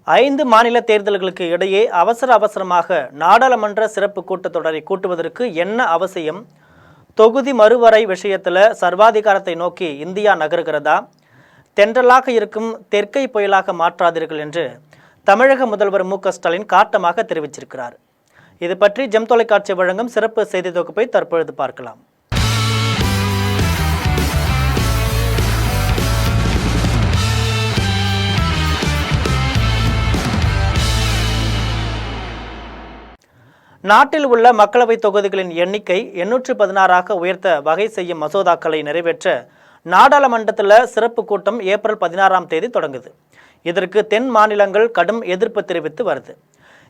5 மாநில தேர்தல்களுக்கு இடையே அவசரமாக நாடாளுமன்ற சிறப்பு கூட்டத்தொடரை கூட்டுவதற்கு என்ன அவசியம்? தொகுதி மறுவரை விஷயத்தில் சர்வாதிகாரத்தை நோக்கி இந்தியா நகர்கிறதா? தென்றலாக இருக்கும் தெற்கை புயலாக மாற்றாதீர்கள் என்று தமிழக முதல்வர் மு.க.ஸ்டாலின் காட்டமாக தெரிவிச்சிருக்கிறார். இது பற்றி ஜெம் தொலைக்காட்சி வழங்கும் சிறப்பு செய்தி தொகுப்பை தற்பொழுது பார்க்கலாம். நாட்டில் உள்ள மக்களவை தொகுதிகளின் எண்ணிக்கை 816ஆக உயர்த்த வகை செய்யும் மசோதாக்களை நிறைவேற்ற நாடாளுமன்றத்தில் சிறப்பு கூட்டம் ஏப்ரல் 16ஆம் தேதி தொடங்குது. இதற்கு தென் மாநிலங்கள் கடும் எதிர்ப்பு தெரிவித்து வருது.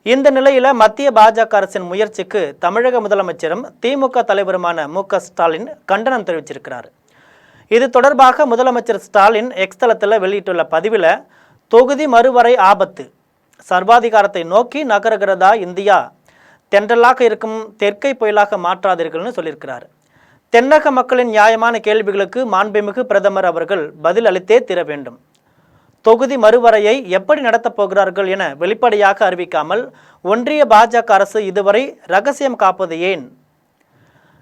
இந்த நிலையில் மத்திய பாஜக அரசின் முயற்சிக்கு தமிழக முதலமைச்சரும் திமுக தலைவருமான மு.க.ஸ்டாலின் கண்டனம் தெரிவிச்சிருக்கிறார். இது தொடர்பாக முதலமைச்சர் ஸ்டாலின் எக்ஸ் தளத்தில் வெளியிட்டுள்ள பதிவில், தொகுதி மறுவரை ஆபத்து, சர்வாதிகாரத்தை நோக்கி நகர்கிறதா இந்தியா, தென்றலாக இருக்கும் தெற்கை புயலாக மாற்றாதீர்கள்னு சொல்லியிருக்கிறார். தென்னக மக்களின் நியாயமான கேள்விகளுக்கு மாண்புமிகு பிரதமர் அவர்கள் பதில் அளித்தே தீர வேண்டும். தொகுதி மறுவரையை எப்படி நடத்தப் போகிறார்கள் என வெளிப்படையாக அறிவிக்காமல் ஒன்றிய பாஜக அரசு இதுவரை ரகசியம் காப்பது ஏன்?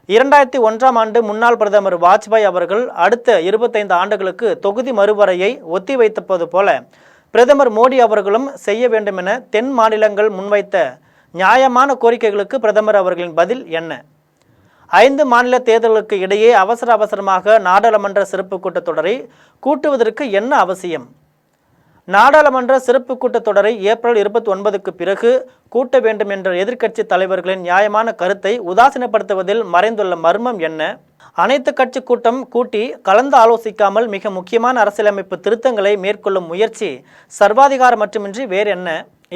2001ஆம் ஆண்டு முன்னாள் பிரதமர் வாஜ்பாய் அவர்கள் அடுத்த 25 ஆண்டுகளுக்கு தொகுதி மறுவரையை ஒத்தி வைத்தது போல பிரதமர் மோடி அவர்களும் செய்ய வேண்டும் என தென் மாநிலங்கள் முன்வைத்த நியாயமான கோரிக்கைகளுக்கு பிரதமர் அவர்களின் பதில் என்ன? 5 மாநில தேர்தல்களுக்கு இடையே அவசரமாக நாடாளுமன்ற சிறப்பு கூட்டத்தொடரை கூட்டுவதற்கு என்ன அவசியம்? நாடாளுமன்ற சிறப்பு கூட்டத்தொடரை ஏப்ரல் 29க்கு பிறகு கூட்ட வேண்டும் என்ற எதிர்க்கட்சி தலைவர்களின் நியாயமான கருத்தை உதாசீனப்படுத்துவதில் மறைந்துள்ள மர்மம் என்ன? அனைத்து கட்சி கூட்டம் கூட்டி கலந்து ஆலோசிக்காமல் மிக முக்கியமான அரசியலமைப்பு திருத்தங்களை மேற்கொள்ளும் முயற்சி சர்வாதிகாரம் மட்டுமின்றி வேறு என்ன?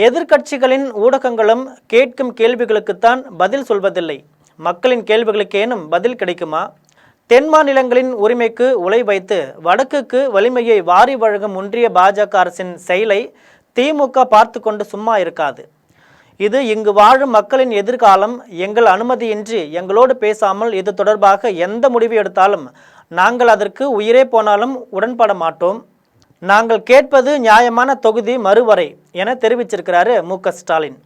எதிர்க்கட்சிகளின் ஊடகங்களும் கேட்கும் கேள்விகளுக்குத்தான் பதில் சொல்வதில்லை. மக்களின் கேள்விகளுக்கேனும் பதில் கிடைக்குமா? தென் மாநிலங்களின் உரிமைக்கு உலை வைத்து வடக்குக்கு வலிமையை வாரி வழங்கும் ஒன்றிய பாஜக அரசின் செயலை திமுக பார்த்து கொண்டு சும்மா இருக்காது. இது இங்கு வாழும் மக்களின் எதிர்காலம். எங்கள் அனுமதியின்றி எங்களோடு பேசாமல் இது தொடர்பாக எந்த முடிவு எடுத்தாலும் நாங்கள் அதற்கு உயிரே போனாலும் உடன்பட மாட்டோம். நாங்கள் கேட்பது நியாயமான தொகுதி மறுவரை என தெரிவிச்சிருக்கிறாரு மு.க.ஸ்டாலின்.